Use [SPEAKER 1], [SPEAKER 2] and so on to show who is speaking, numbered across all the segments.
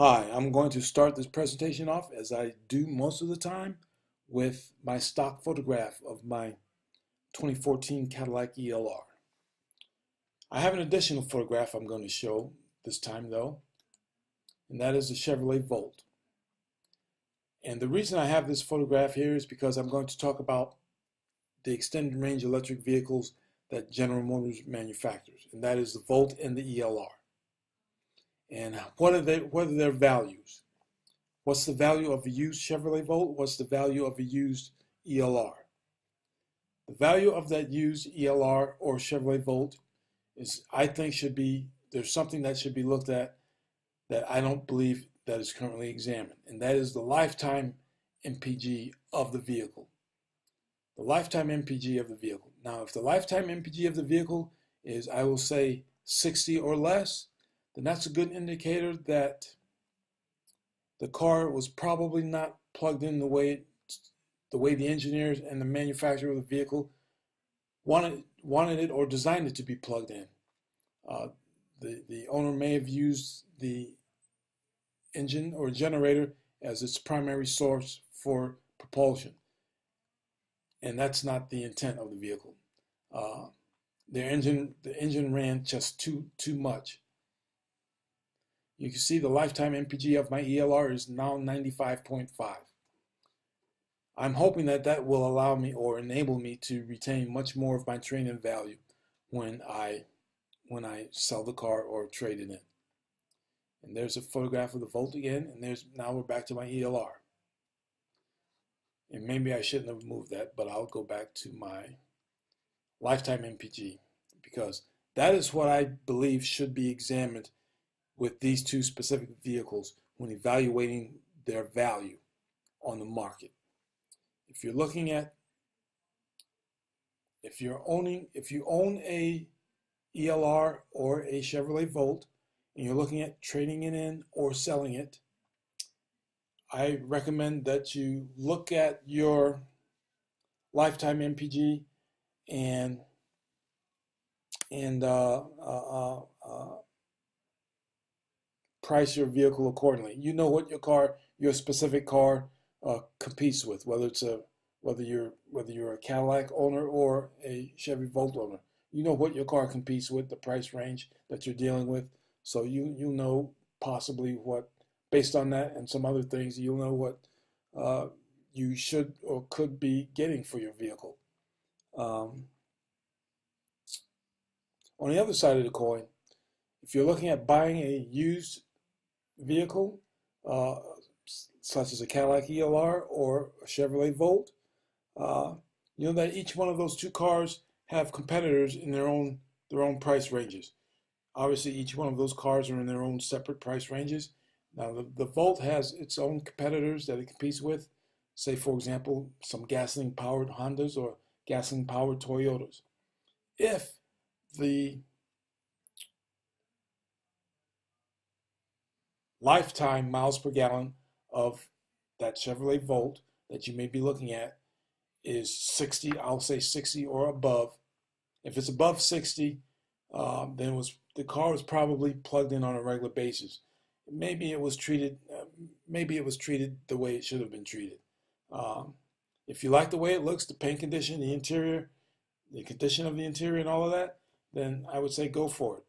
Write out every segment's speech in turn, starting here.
[SPEAKER 1] Hi, I'm going to start this presentation off as I do most of the time with my stock photograph of my 2014 Cadillac ELR. I have an additional photograph I'm going to show this time though, and that is the Chevrolet Volt. And the reason I have this photograph here is because I'm going to talk about the extended range electric vehicles that General Motors manufactures, and that is the Volt and the ELR. And what are their values? What's the value of a used Chevrolet Volt? What's the value of a used ELR? The value of that used ELR or Chevrolet Volt is, I think, there's something that should be looked at that I don't believe that is currently examined, and that is the lifetime MPG of the vehicle. The lifetime MPG of the vehicle. Now, if the lifetime MPG of the vehicle is, I will say, 60 or less, then that's a good indicator that the car was probably not plugged in the way the engineers and the manufacturer of the vehicle wanted it or designed it to be plugged in. The owner may have used the engine or generator as its primary source for propulsion, and that's not the intent of the vehicle. The engine ran just too much. You can see the lifetime MPG of my ELR is now 95.5. I'm hoping that will allow me or enable me to retain much more of my trade-in value when I sell the car or trade it in. And there's a photograph of the Volt again, and now we're back to my ELR. And maybe I shouldn't have moved that, but I'll go back to my lifetime MPG because that is what I believe should be examined with these two specific vehicles when evaluating their value on the market. If you own a ELR or a Chevrolet Volt and you're looking at trading it in or selling it, I recommend that you look at your lifetime MPG and price your vehicle accordingly. You know what your specific car competes with, whether you're a Cadillac owner or a Chevy Volt owner. You know what your car competes with, the price range that you're dealing with. So you know possibly what, based on that and some other things, you'll know what you should or could be getting for your vehicle. On the other side of the coin, if you're looking at buying a used vehicle, such as a Cadillac ELR or a Chevrolet Volt, you know that each one of those two cars have competitors in their own price ranges. Obviously, each one of those cars are in their own separate price ranges. Now, the Volt has its own competitors that it competes with, say, for example, some gasoline-powered Hondas or gasoline-powered Toyotas. If the lifetime miles per gallon of that Chevrolet Volt that you may be looking at is 60, I'll say 60 or above. If it's above 60, then the car was probably plugged in on a regular basis. Maybe it was treated the way it should have been treated. If you like the way it looks, the paint condition, the interior, the condition of the interior and all of that, then I would say go for it.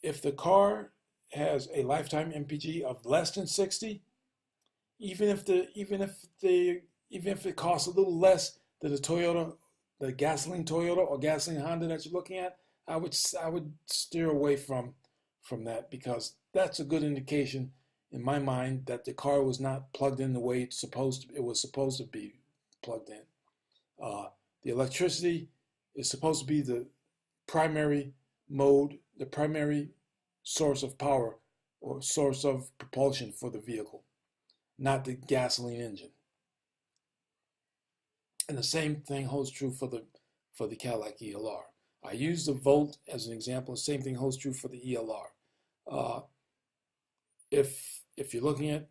[SPEAKER 1] If the car has a lifetime MPG of less than 60, even if it costs a little less than the Toyota, the gasoline Toyota or gasoline Honda that you're looking at, I would steer away from that, because that's a good indication in my mind that the car was not plugged in the way it was supposed to be plugged in. The electricity is supposed to be the primary mode, the primary source of power or source of propulsion for the vehicle, not the gasoline engine. And the same thing holds true for the Cadillac ELR. I use the Volt as an example. The same thing holds true for the ELR. If you're looking at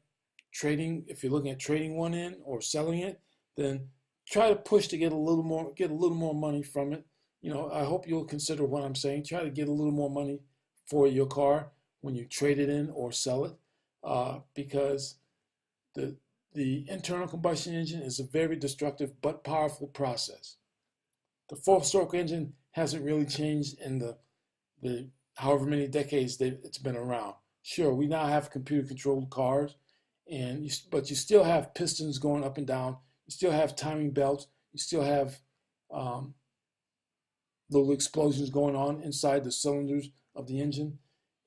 [SPEAKER 1] trading one in or selling it, then try to push to get a little more money from it. You know, I hope you'll consider what I'm saying. Try to get a little more money for your car when you trade it in or sell it. because the internal combustion engine is a very destructive but powerful process. The four-stroke engine hasn't really changed in the however many decades that it's been around. Sure, we now have computer-controlled cars, but you still have pistons going up and down. You still have timing belts. You still have little explosions going on inside the cylinders of the engine.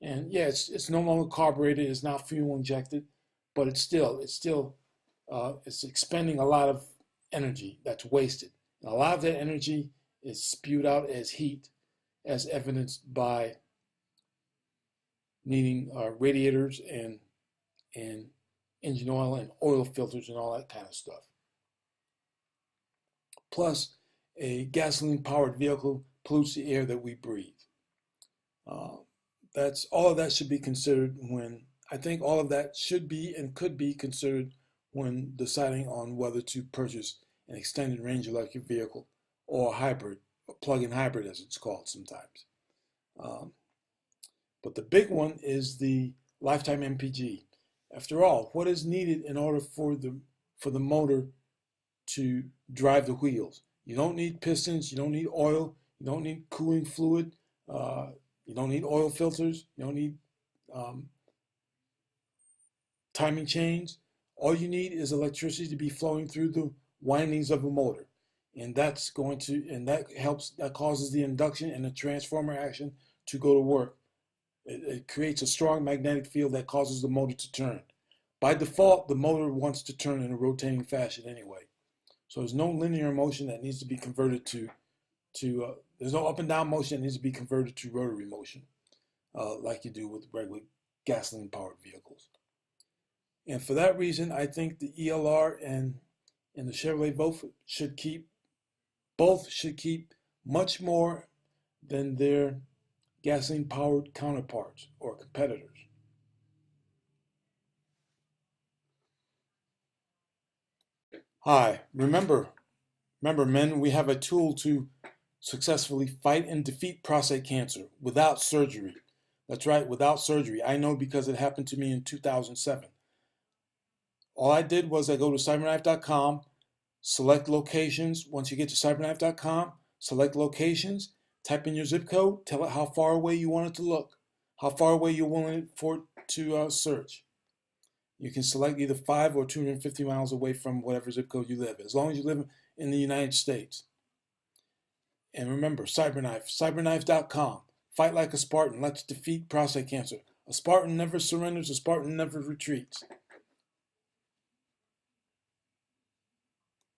[SPEAKER 1] And yeah, it's no longer carbureted. It's not fuel injected, but it's expending a lot of energy that's wasted. And a lot of that energy is spewed out as heat, as evidenced by needing radiators and engine oil and oil filters and all that kind of stuff. Plus, a gasoline-powered vehicle pollutes the air that we breathe. That's all of that should be considered when I think all of that should be and could be considered when deciding on whether to purchase an extended range electric vehicle or a hybrid, a plug-in hybrid as it's called sometimes. But the big one is the Lifetime MPG. After all, what is needed in order for the motor to drive the wheels? You don't need pistons, you don't need oil, you don't need cooling fluid, you don't need oil filters, you don't need timing chains. All you need is electricity to be flowing through the windings of a motor. And that causes the induction and the transformer action to go to work. It creates a strong magnetic field that causes the motor to turn. By default, the motor wants to turn in a rotating fashion anyway. So there's no linear motion that needs to be converted there's no up and down motion that needs to be converted to rotary motion, like you do with regular gasoline-powered vehicles. And for that reason, I think the ELR and the Chevrolet Volt both should keep much more than their gasoline-powered counterparts or competitors. Hi, remember men, we have a tool to successfully fight and defeat prostate cancer without surgery. That's right, without surgery. I know because it happened to me in 2007. All I did was I go to cyberknife.com, select locations. Once you get to cyberknife.com, select locations, type in your zip code, tell it how far away you want it to look, how far away you're willing for it to search. You can select either 5 or 250 miles away from whatever zip code you live in, as long as you live in the United States. And remember, Cyberknife, cyberknife.com. Fight like a Spartan. Let's defeat prostate cancer. A Spartan never surrenders. A Spartan never retreats.